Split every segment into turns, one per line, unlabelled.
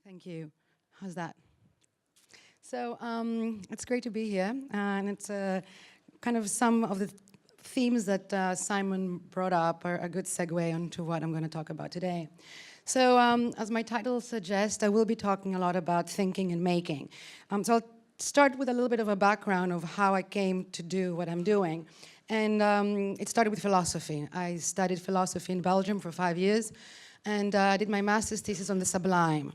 Thank you. How's that? So it's great to be here, and it's kind of some of the themes that Simon brought up are a good segue onto what I'm going to talk about today. So as my title suggests, I will be talking a lot about thinking and making. So I'll start with a little bit of a background of how I came to do what I'm doing. And it started with philosophy. I studied philosophy in Belgium for 5 years, and I did my master's thesis on the sublime.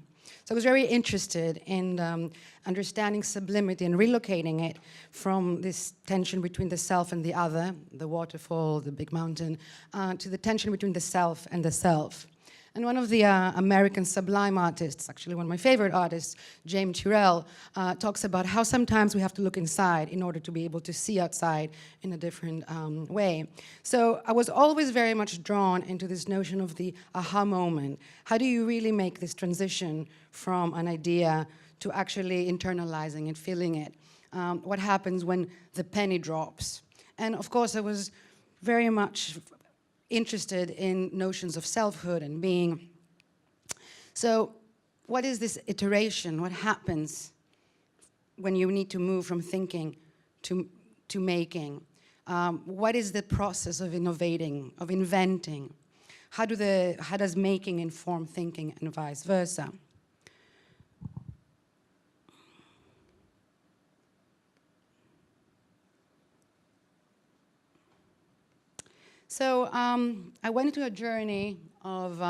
So I was very interested in understanding sublimity and relocating it from this tension between the self and the other, the waterfall, the big mountain, to the tension between the self and the self. And one of the American sublime artists, actually one of my favorite artists, James Turrell, talks about how sometimes we have to look inside in order to be able to see outside in a different way. So I was always very much drawn into this notion of the aha moment. How do you really make this transition from an idea to actually internalizing and feeling it? What happens when the penny drops? And of course, I was very much interested in notions of selfhood and being. So what is this iteration? What happens when you need to move from thinking to making? What is the process of innovating, of inventing? How does making inform thinking and vice versa? So I went into a journey of,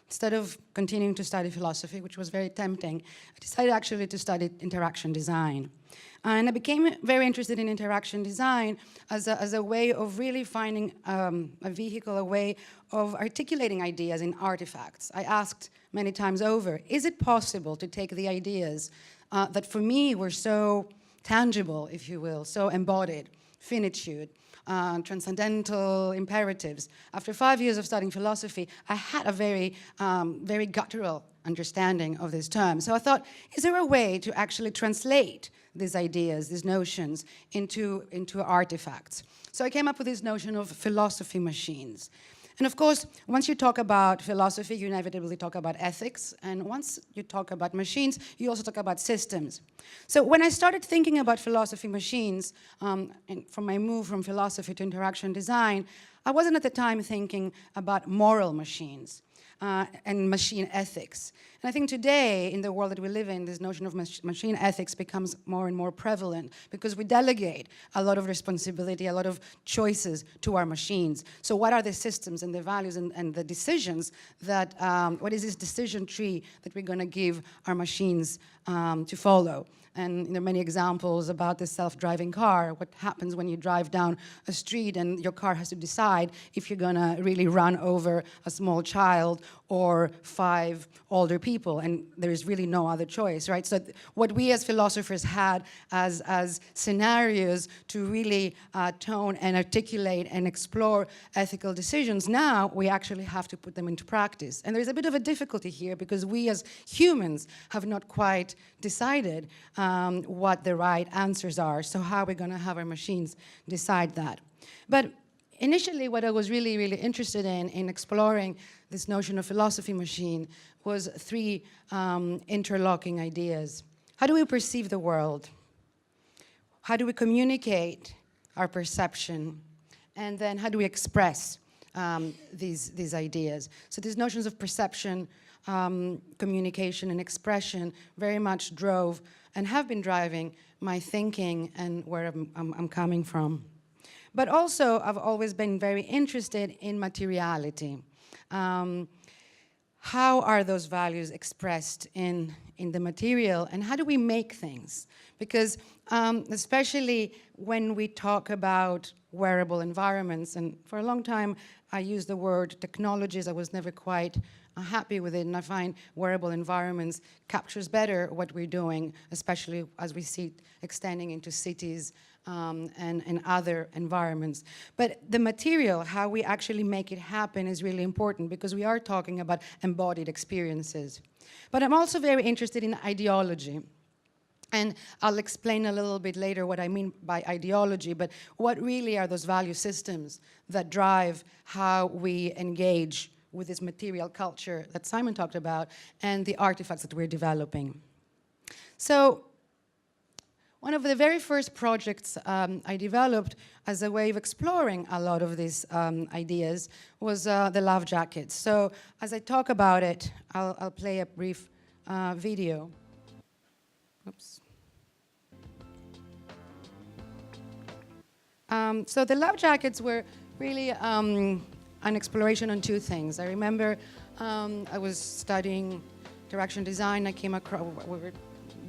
instead of continuing to study philosophy, which was very tempting, I decided actually to study interaction design. And I became very interested in interaction design as a way of really finding a vehicle, a way of articulating ideas in artifacts. I asked many times over, is it possible to take the ideas that for me were so tangible, if you will, so embodied, finitude, transcendental imperatives. After 5 years of studying philosophy, I had a very, very guttural understanding of this term. So I thought, is there a way to actually translate these ideas, these notions, into artifacts? So I came up with this notion of philosophy machines. And of course, once you talk about philosophy, you inevitably talk about ethics. And once you talk about machines, you also talk about systems. So when I started thinking about philosophy machines, and from my move from philosophy to interaction design, I wasn't at the time thinking about moral machines and machine ethics. And I think today, in the world that we live in, this notion of machine ethics becomes more and more prevalent because we delegate a lot of responsibility, a lot of choices to our machines. So what are the systems and the values and the decisions that, what is this decision tree that we're going to give our machines to follow? And there are many examples about the self-driving car. What happens when you drive down a street and your car has to decide if you're going to really run over a small child or 5 older people, and there is really no other choice, right? So what we as philosophers had as scenarios to really tone and articulate and explore ethical decisions, now we actually have to put them into practice. And there's a bit of a difficulty here because we as humans have not quite decided what the right answers are. So how are we going to have our machines decide that? But initially, what I was really, really interested in exploring this notion of philosophy machine was 3 interlocking ideas. How do we perceive the world? How do we communicate our perception? And then how do we express these ideas? So these notions of perception, communication, and expression very much drove and have been driving my thinking and where I'm coming from. But also, I've always been very interested in materiality. How are those values expressed in the material, and how do we make things? Because especially when we talk about wearable environments, and for a long time I used the word technologies, I was never quite happy with it, and I find wearable environments captures better what we're doing, especially as we see it extending into cities and other environments. But the material, how we actually make it happen, is really important because we are talking about embodied experiences. But I'm also very interested in ideology. And I'll explain a little bit later what I mean by ideology, but what really are those value systems that drive how we engage with this material culture that Simon talked about and the artifacts that we're developing. So one of the very first projects I developed as a way of exploring a lot of these ideas was the love jackets. So as I talk about it, I'll play a brief video. Oops. So the love jackets were really an exploration on two things. I remember I was studying interaction design. I came across,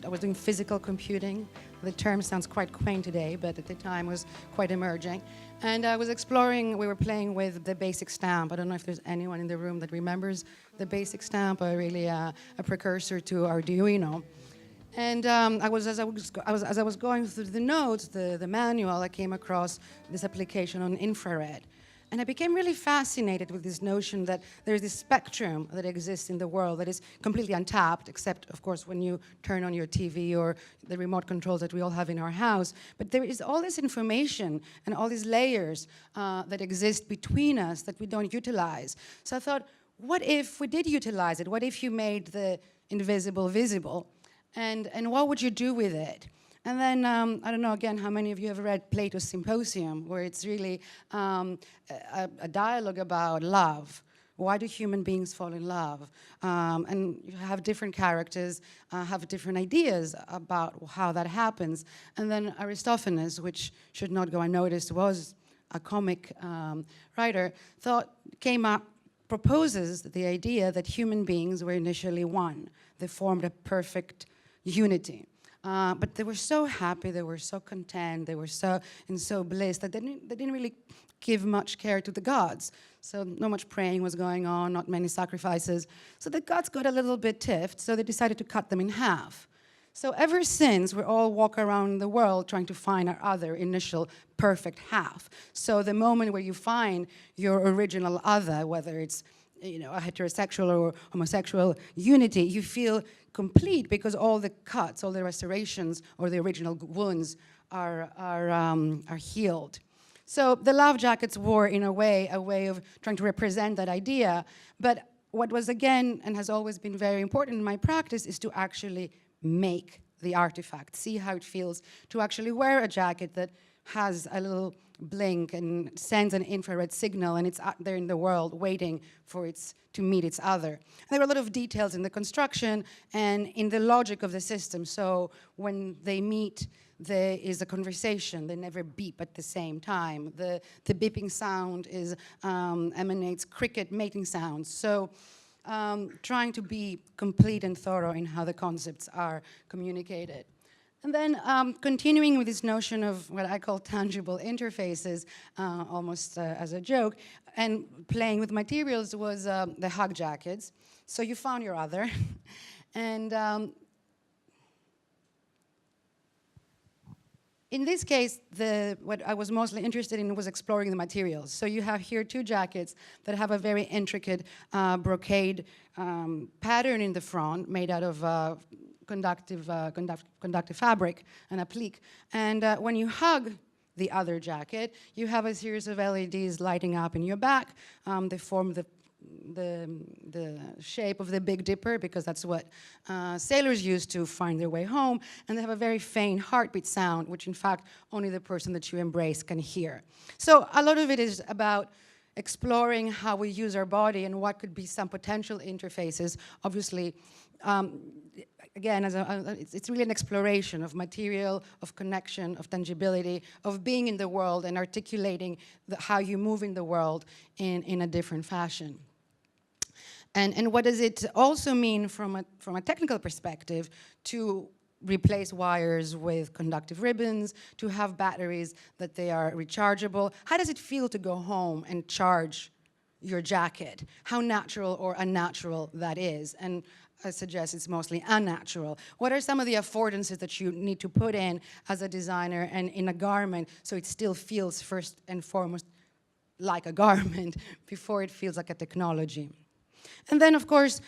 I was doing physical computing. The term sounds quite quaint today, but at the time was quite emerging. And I was exploring, we were playing with the basic stamp. I don't know if there's anyone in the room that remembers the basic stamp, really a precursor to Arduino. And as I was going through the notes, the manual, I came across this application on infrared. And I became really fascinated with this notion that there's this spectrum that exists in the world that is completely untapped, except, of course, when you turn on your TV or the remote controls that we all have in our house. But there is all this information and all these layers that exist between us that we don't utilize. So I thought, what if we did utilize it? What if you made the invisible visible? And what would you do with it? And then, I don't know, again, how many of you have read Plato's Symposium, where it's really a dialogue about love. Why do human beings fall in love? And you have different characters, have different ideas about how that happens. And then Aristophanes, which should not go unnoticed, was a comic writer, came up, proposes the idea that human beings were initially one. They formed a perfect unity. But they were so happy, they were so content, they were so in so bliss that they didn't really give much care to the gods. So not much praying was going on, not many sacrifices. So the gods got a little bit tiffed, so they decided to cut them in half. So ever since, we all walk around the world trying to find our other initial perfect half. So the moment where you find your original other, whether it's a heterosexual or homosexual unity, you feel complete because all the cuts, all the restorations, or the original wounds are healed. So the love jackets were, in a way of trying to represent that idea. But what was, again, and has always been very important in my practice, is to actually make the artifact, see how it feels to actually wear a jacket that has a little blink and sends an infrared signal, and it's out there in the world waiting for it to meet its other. And there are a lot of details in the construction and in the logic of the system. So when they meet, there is a conversation. They never beep at the same time. The beeping sound emanates cricket mating sounds. So trying to be complete and thorough in how the concepts are communicated. And then continuing with this notion of what I call tangible interfaces, almost as a joke, and playing with materials was the hug jackets. So you found your other. And in this case, what I was mostly interested in was exploring the materials. So you have here two jackets that have a very intricate brocade pattern in the front made out of conductive fabric and applique. And when you hug the other jacket, you have a series of LEDs lighting up in your back. They form the shape of the Big Dipper, because that's what sailors use to find their way home. And they have a very faint heartbeat sound, which in fact only the person that you embrace can hear. So a lot of it is about exploring how we use our body and what could be some potential interfaces. Obviously, again, it's really an exploration of material, of connection, of tangibility, of being in the world and articulating how you move in the world in a different fashion. And what does it also mean from a technical perspective to replace wires with conductive ribbons, to have batteries that they are rechargeable? How does it feel to go home and charge your jacket? How natural or unnatural that is? And I suggest it's mostly unnatural. What are some of the affordances that you need to put in as a designer and in a garment so it still feels first and foremost like a garment before it feels like a technology? And then, of course,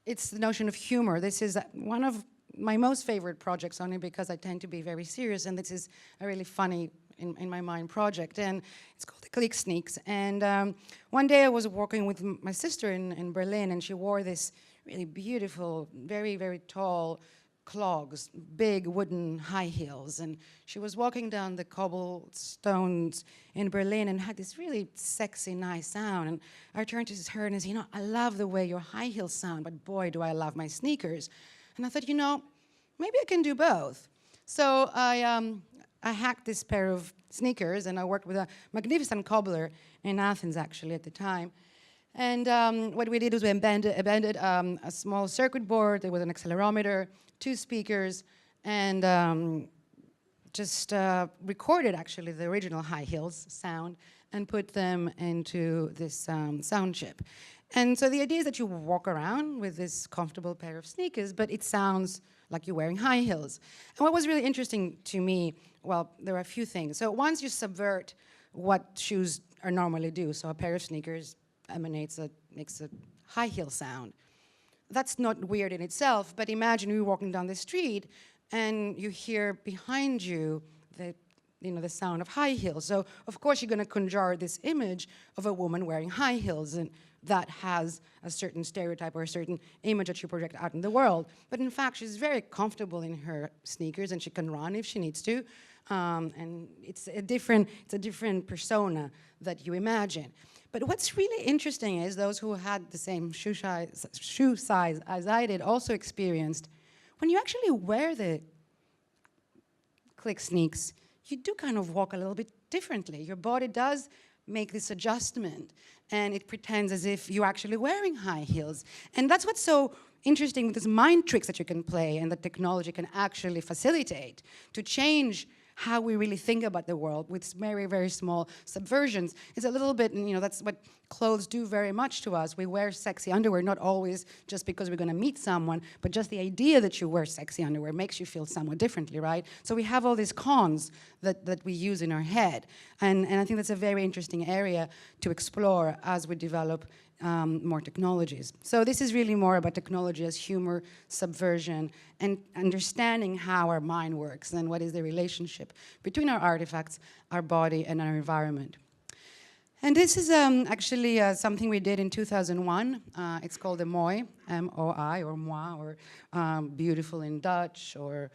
it's the notion of humor. This is one of my most favorite projects, only because I tend to be very serious, and this is a really funny in my mind project, and it's called the Click Sneaks. And one day I was walking with my sister in Berlin, and she wore this really beautiful, very, very tall clogs, big wooden high heels, and she was walking down the cobblestones in Berlin and had this really sexy, nice sound. And I turned to her and I said, you know, I love the way your high heels sound, but boy, do I love my sneakers. And I thought, you know, maybe I can do both. So I hacked this pair of sneakers, and I worked with a magnificent cobbler in Athens, actually, at the time. And what we did was we embedded a small circuit board. There was an accelerometer, 2 speakers, and just recorded, actually, the original high heels sound and put them into this sound chip. And so the idea is that you walk around with this comfortable pair of sneakers, but it sounds like you're wearing high heels. And what was really interesting to me, well, there are a few things. So once you subvert what shoes are normally do, so a pair of sneakers makes a high heel sound. That's not weird in itself, but imagine you're walking down the street and you hear behind you the sound of high heels. So of course you're going to conjure this image of a woman wearing high heels, and that has a certain stereotype or a certain image that you project out in the world. But in fact, she's very comfortable in her sneakers, and she can run if she needs to. And it's a different persona that you imagine. But what's really interesting is those who had the same shoe size as I did also experienced, when you actually wear the Click Sneaks, you do kind of walk a little bit differently. Your body does make this adjustment, and it pretends as if you're actually wearing high heels. And that's what's so interesting with these mind tricks that you can play and that technology can actually facilitate to change how we really think about the world with very, very small subversions. It's a little bit, that's what clothes do very much to us. We wear sexy underwear, not always just because we're going to meet someone, but just the idea that you wear sexy underwear makes you feel somewhat differently, right? So we have all these cons that we use in our head. And I think that's a very interesting area to explore as we develop more technologies. So this is really more about technology as humor, subversion, and understanding how our mind works and what is the relationship between our artifacts, our body, and our environment. And this is actually something we did in 2001. It's called the Moai, M-O-I, or moi, or beautiful in Dutch, or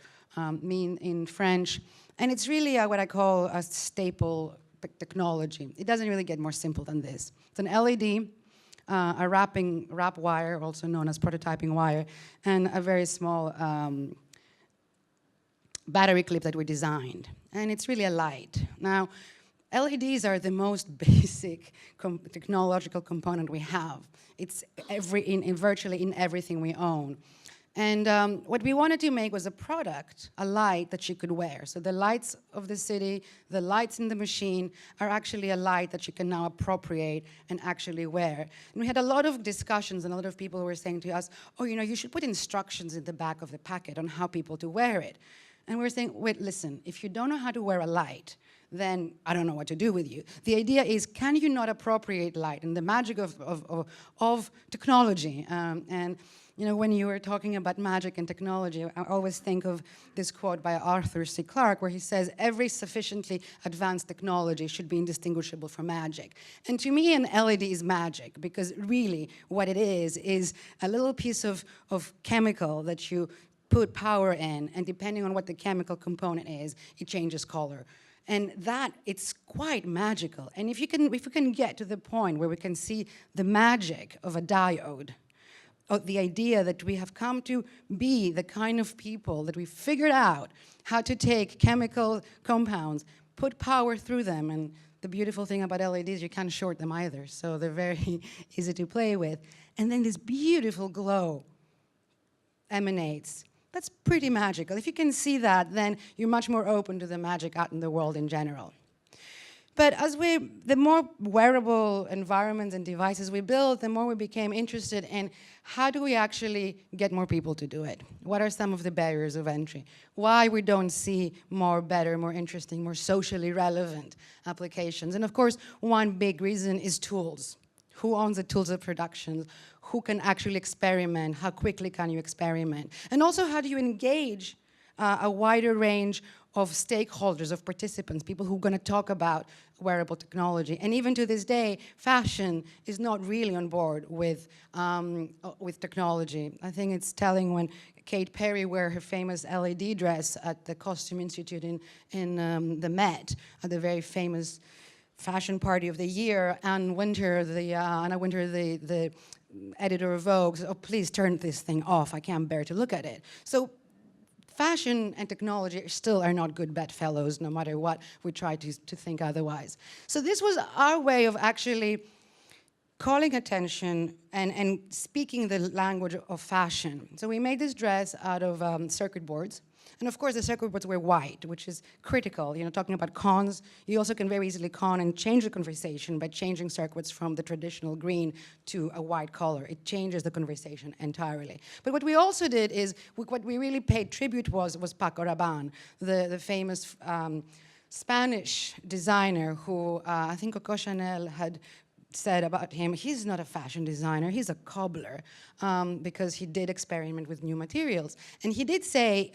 mean in French. And it's really what I call a staple technology. It doesn't really get more simple than this. It's an LED, a wrap wire, also known as prototyping wire, and a very small battery clip that we designed. And it's really a light. Now, LEDs are the most basic technological component we have. It's virtually in everything we own. And what we wanted to make was a product, a light that you could wear. So the lights of the city, the lights in the machine are actually a light that you can now appropriate and actually wear. And we had a lot of discussions, and a lot of people were saying to us, oh, you should put instructions in the back of the packet on how people to wear it. And we were saying, wait, listen, if you don't know how to wear a light, then I don't know what to do with you. The idea is, can you not appropriate light and the magic of technology? And when you were talking about magic and technology, I always think of this quote by Arthur C. Clarke, where he says, every sufficiently advanced technology should be indistinguishable from magic. And to me, an LED is magic, because really what it is a little piece of chemical that you put power in, and depending on what the chemical component is, it changes color. And that, it's quite magical. And if we can get to the point where we can see the magic of a diode, of the idea that we have come to be the kind of people that we figured out how to take chemical compounds, put power through them, and the beautiful thing about LEDs, you can't short them either, so they're very easy to play with. And then this beautiful glow emanates. That's pretty magical. If you can see that, then you're much more open to the magic out in the world in general. But the more wearable environments and devices we built, the more we became interested in how do we actually get more people to do it? What are some of the barriers of entry? Why we don't see more better, more interesting, more socially relevant applications? And of course, one big reason is tools. Who owns the tools of production? Who can actually experiment? How quickly can you experiment? And also, how do you engage a wider range of stakeholders, of participants, people who are going to talk about wearable technology. And even to this day, fashion is not really on board with technology. I think it's telling when Kate Perry wore her famous LED dress at the Costume Institute in the Met, at the very famous fashion party of the year. Anna Wintour, the editor of Vogue, said, "Oh, please turn this thing off. I can't bear to look at it." So fashion and technology still are not good bedfellows, no matter what we try to think otherwise. So this was our way of actually calling attention and speaking the language of fashion. So we made this dress out of circuit boards. And of course, the circuit boards were white, which is critical. You know, talking about cons, you also can very easily con and change the conversation by changing circuits from the traditional green to a white color. It changes the conversation entirely. But what we also did is, what we really paid tribute was Paco Rabanne, the famous Spanish designer who I think Coco Chanel had said about him, he's not a fashion designer, he's a cobbler, because he did experiment with new materials. And he did say,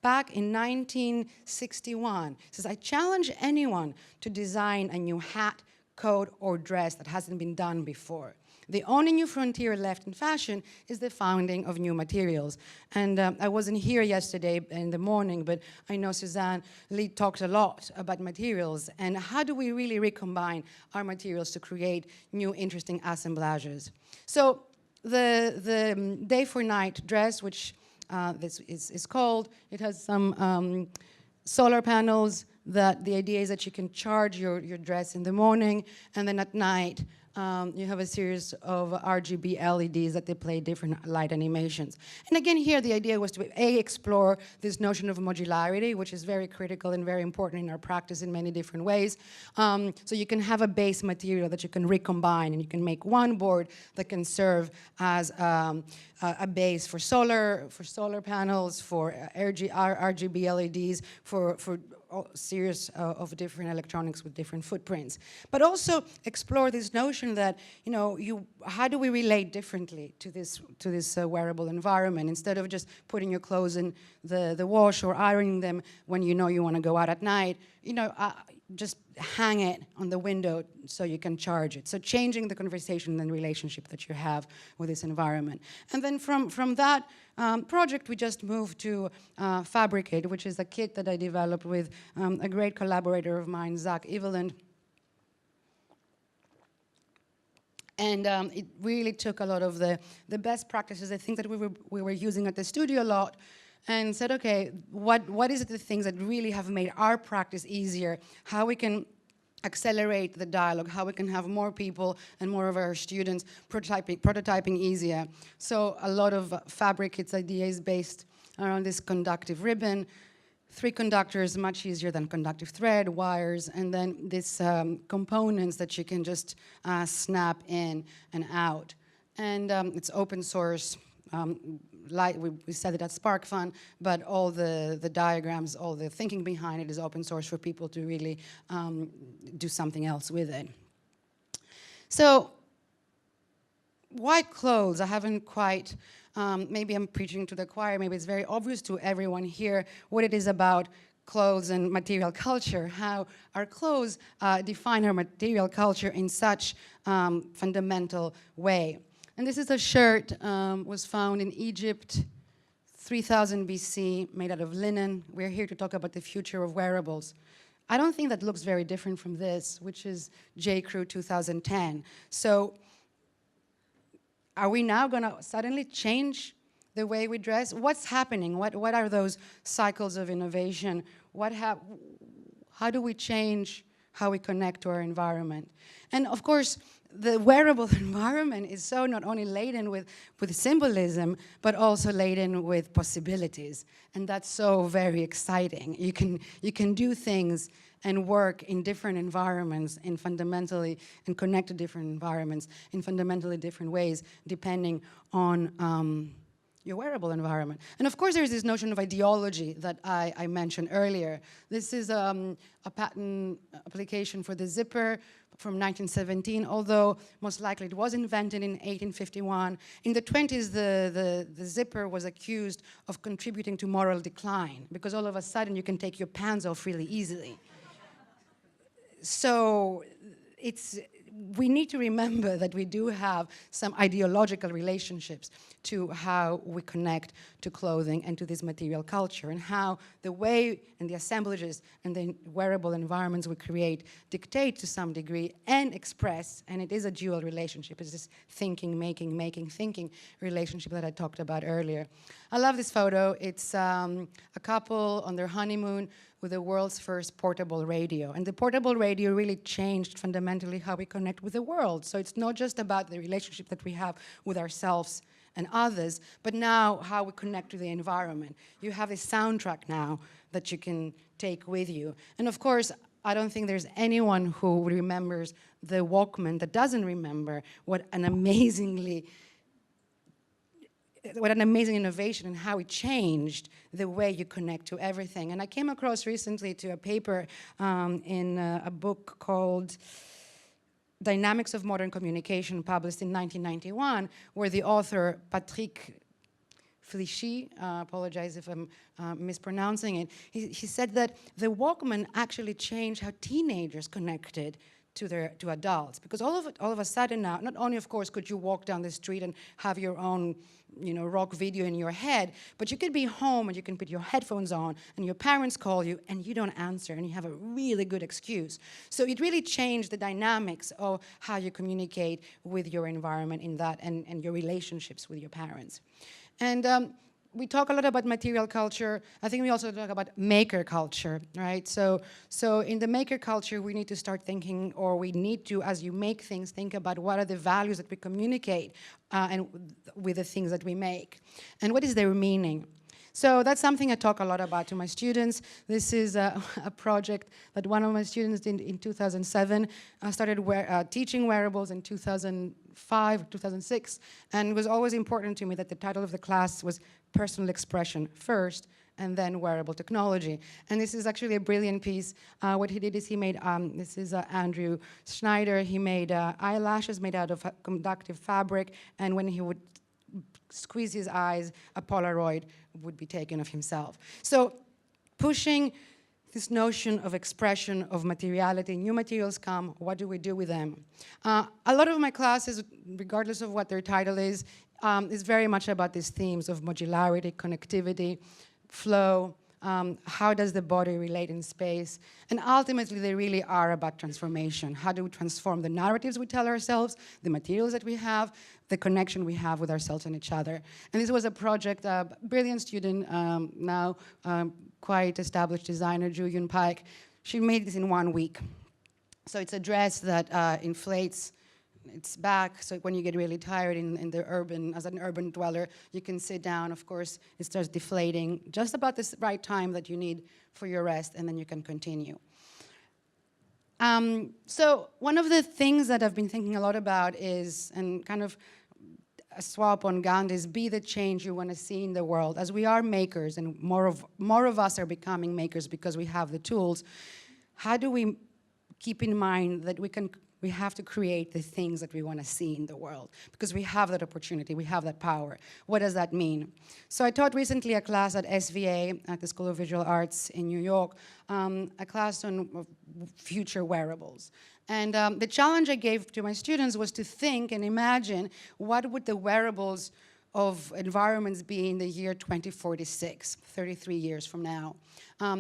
back in 1961, he says, "I challenge anyone to design a new hat, coat, or dress that hasn't been done before. The only new frontier left in fashion is the founding of new materials." And I wasn't here yesterday in the morning, but I know Suzanne Lee talked a lot about materials and how do we really recombine our materials to create new interesting assemblages. So the day for night dress, which this is called, it has some solar panels that the idea is that you can charge your dress in the morning, and then at night you have a series of RGB LEDs that they play different light animations. And again, here the idea was to explore this notion of modularity, which is very critical and very important in our practice in many different ways. So you can have a base material that you can recombine, and you can make one board that can serve as a base for solar panels, for RGB LEDs, for a series of different electronics with different footprints. But also explore this notion that, you know, how do we relate differently to this wearable environment? Instead of just putting your clothes in the wash or ironing them when you know you want to go out at night, you know, just hang it on the window so you can charge it. So changing the conversation and relationship that you have with this environment. And then from that project, we just moved to Fabricate, which is a kit that I developed with a great collaborator of mine, Zach Eveland. And it really took a lot of the best practices, I think, that we were using at the studio a lot, and said, okay, what is it the things that really have made our practice easier, how we can accelerate the dialogue, how we can have more people and more of our students prototyping easier. So a lot of Fabricate's idea is based around this conductive ribbon, 3 conductors, much easier than conductive thread, wires, and then these components that you can just snap in and out. And it's open source. We said it at SparkFun, but all the diagrams, all the thinking behind it is open source for people to really do something else with it. So, white clothes, I haven't quite, maybe I'm preaching to the choir, maybe it's very obvious to everyone here what it is about clothes and material culture, how our clothes define our material culture in such fundamental way. And this is a shirt, was found in Egypt, 3000 BC, made out of linen. We're here to talk about the future of wearables. I don't think that looks very different from this, which is J. Crew 2010. So are we now going to suddenly change the way we dress? What's happening? What are those cycles of innovation? How do we change how we connect to our environment? And of course, the wearable environment is so not only laden with symbolism, but also laden with possibilities. And that's so very exciting. You can do things and work in different environments and connect to different environments in fundamentally different ways, depending on your wearable environment. And of course, there's this notion of ideology that I mentioned earlier. This is a patent application for the zipper from 1917, although most likely it was invented in 1851. In the 20s, the zipper was accused of contributing to moral decline, because all of a sudden you can take your pants off really easily. So we need to remember that we do have some ideological relationships to how we connect to clothing and to this material culture, and how the way and the assemblages and the wearable environments we create dictate to some degree and express, and it is a dual relationship. It's this thinking, making, thinking relationship that I talked about earlier. I love this photo. It's a couple on their honeymoon with the world's first portable radio. And the portable radio really changed fundamentally how we connect with the world. So it's not just about the relationship that we have with ourselves and others, but now how we connect to the environment. You have a soundtrack now that you can take with you. And of course, I don't think there's anyone who remembers the Walkman that doesn't remember what an amazing innovation and how it changed the way you connect to everything. And I came across recently to a paper in a book called Dynamics of Modern Communication, published in 1991, where the author, Patrick Flichy, apologize if I'm mispronouncing it, he said that the Walkman actually changed how teenagers connected to adults, because all of a sudden now, not only of course could you walk down the street and have your own rock video in your head, but you could be home and you can put your headphones on and your parents call you and you don't answer and you have a really good excuse. So it really changed the dynamics of how you communicate with your environment in that, and your relationships with your parents. And we talk a lot about material culture. I think we also talk about maker culture, right? So in the maker culture, we need to start thinking, or we need to, as you make things, think about what are the values that we communicate and with the things that we make, and what is their meaning. So that's something I talk a lot about to my students. This is a project that one of my students did in 2007. I started teaching wearables in 2005, 2006, and it was always important to me that the title of the class was Personal Expression first, and then Wearable Technology. And this is actually a brilliant piece. What he did is he made, this is Andrew Schneider, he made eyelashes made out of conductive fabric, and when he would squeeze his eyes, a Polaroid would be taken of himself. So pushing this notion of expression, of materiality, new materials come, what do we do with them? A lot of my classes, regardless of what their title is very much about these themes of modularity, connectivity, flow, how does the body relate in space, and ultimately they really are about transformation. How do we transform the narratives we tell ourselves, the materials that we have, the connection we have with ourselves and each other. And this was a project, a brilliant student, now quite established designer, Julian Pike. She made this in 1 week. So it's a dress that inflates its back, so when you get really tired in the urban, as an urban dweller, you can sit down. Of course, it starts deflating just about the right time that you need for your rest, and then you can continue. So one of the things that I've been thinking a lot about is, and kind of a swap on Gandhi's, be the change you want to see in the world. As we are makers, and more of us are becoming makers because we have the tools, how do we keep in mind that we have to create the things that we want to see in the world, because we have that opportunity, we have that power. What does that mean? So I taught recently a class at SVA, at the School of Visual Arts in New York, a class on future wearables. And the challenge I gave to my students was to think and imagine what would the wearables of environments be in the year 2046, 33 years from now.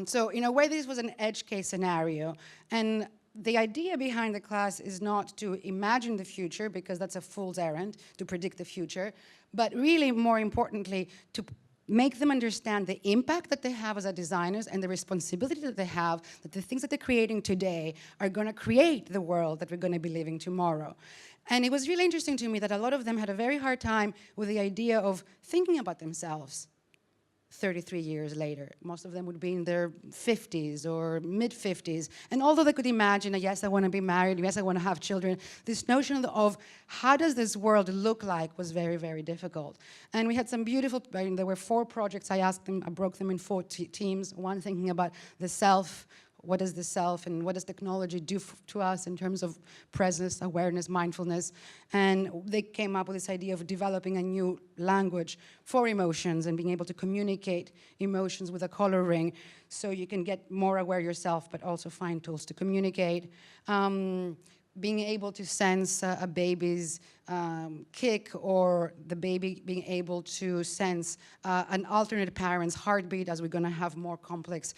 So in a way, this was an edge case scenario. And the idea behind the class is not to imagine the future, because that's a fool's errand, to predict the future, but really, more importantly, to make them understand the impact that they have as designers and the responsibility that they have, that the things that they're creating today are going to create the world that we're going to be living tomorrow. And it was really interesting to me that a lot of them had a very hard time with the idea of thinking about themselves 33 years later. Most of them would be in their 50s or mid-50s. And although they could imagine, yes, I want to be married, yes, I want to have children, this notion of how does this world look like was very, very difficult. And we had some beautiful, there were 4 projects I asked them, I broke them in 4 teams. One thinking about the self, what is the self and what does technology do to us in terms of presence, awareness, mindfulness. And they came up with this idea of developing a new language for emotions and being able to communicate emotions with a color ring so you can get more aware yourself but also find tools to communicate. Being able to sense a baby's kick, or the baby being able to sense an alternate parent's heartbeat, as we're going to have more complex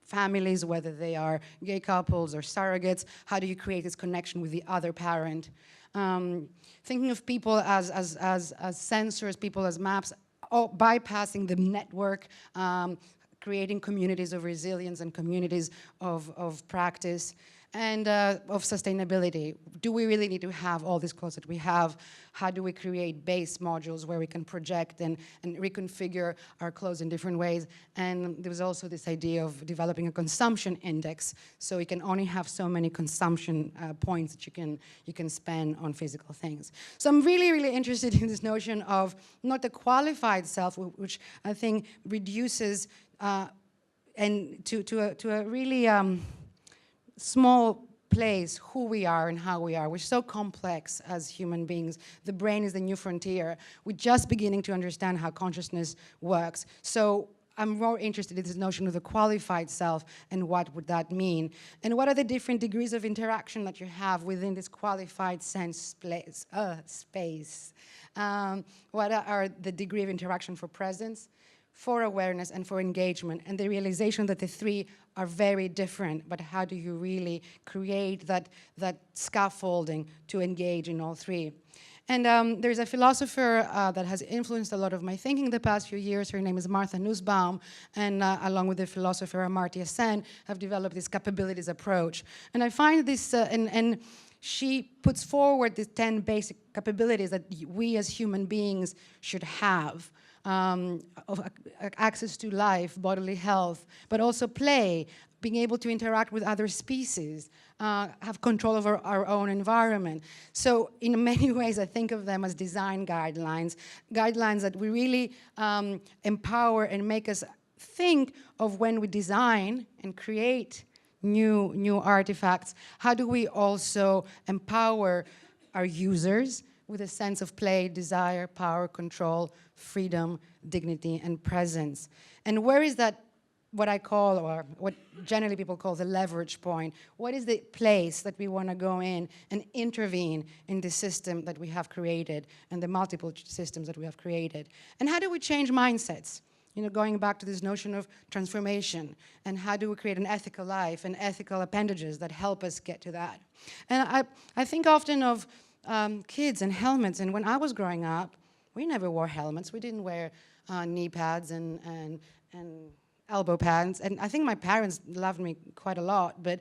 families, whether they are gay couples or surrogates. How do you create this connection with the other parent? Thinking of people as sensors, people as maps, bypassing the network, creating communities of resilience and communities of practice. And of sustainability. Do we really need to have all these clothes that we have? How do we create base modules where we can project and reconfigure our clothes in different ways? And there was also this idea of developing a consumption index, so you can only have so many consumption points that you can spend on physical things. So I'm really, really interested in this notion of not the qualified self, which I think reduces and to a really small place who we are and how we are. We're so complex as human beings. The brain is the new frontier. We're just beginning to understand how consciousness works. So I'm more interested in this notion of the qualified self and what would that mean. And what are the different degrees of interaction that you have within this qualified sense space? What are the degree of interaction for presence, for awareness, and for engagement, and the realization that the 3 are very different, but how do you really create that scaffolding to engage in all 3? And there's a philosopher that has influenced a lot of my thinking the past few years. Her name is Martha Nussbaum, and along with the philosopher Amartya Sen, have developed this capabilities approach. And I find this, and she puts forward the 10 basic capabilities that we as human beings should have. Of access to life, bodily health, but also play, being able to interact with other species, have control over our own environment. So in many ways, I think of them as design guidelines, guidelines that we really empower and make us think of when we design and create new artifacts. How do we also empower our users with a sense of play, desire, power, control, freedom, dignity, and presence? And where is that, what I call, or what generally people call the leverage point? What is the place that we want to go in and intervene in the system that we have created and the multiple systems that we have created? And how do we change mindsets? You know, going back to this notion of transformation, and how do we create an ethical life and ethical appendages that help us get to that? And I think often of kids and helmets, and when I was growing up, we never wore helmets. We didn't wear knee pads and elbow pads, and I think my parents loved me quite a lot, but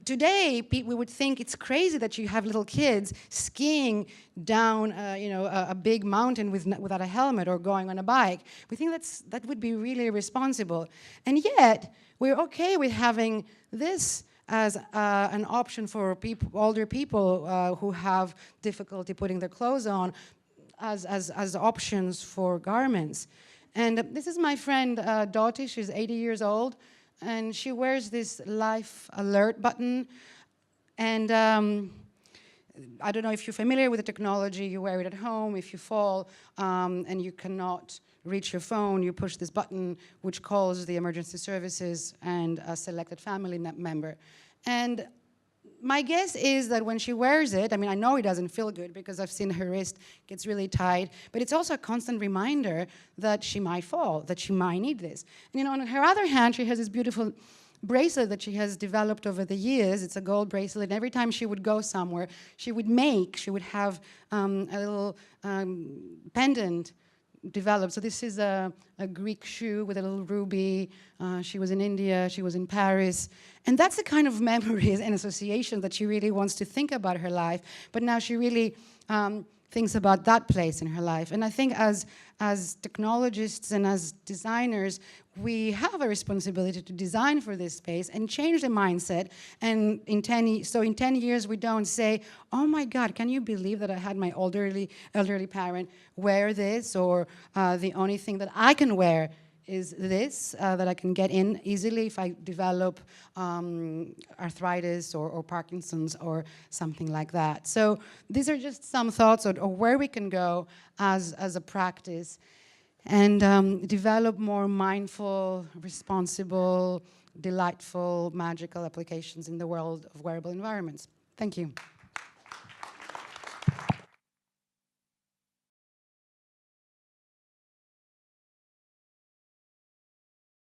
today, we would think it's crazy that you have little kids skiing down, a big mountain without a helmet, or going on a bike. We think that would be really irresponsible, and yet we're okay with having this as an option for older people who have difficulty putting their clothes on, as options for garments. And this is my friend Dottie. She's 80 years old, and she wears this life alert button. And I don't know if you're familiar with the technology. You wear it at home. If you fall and you cannot reach your phone, you push this button, which calls the emergency services and a selected family member. And my guess is that when she wears it, I mean, I know it doesn't feel good because I've seen her wrist gets really tight, but it's also a constant reminder that she might fall, that she might need this. And on her other hand, she has this beautiful bracelet that she has developed over the years. It's a gold bracelet, and every time she would go somewhere, she would have a little pendant developed. So this is a Greek shoe with a little ruby. She was in India, she was in Paris. And that's the kind of memories and association that she really wants to think about her life. But now she really thinks about that place in her life. And I think as technologists and as designers, we have a responsibility to design for this space and change the mindset. And in 10 years, we don't say, oh my God, can you believe that I had my elderly parent wear this, or the only thing that I can wear is this, that I can get in easily if I develop arthritis or Parkinson's or something like that. So these are just some thoughts on where we can go as a practice and develop more mindful, responsible, delightful, magical applications in the world of wearable environments. Thank you.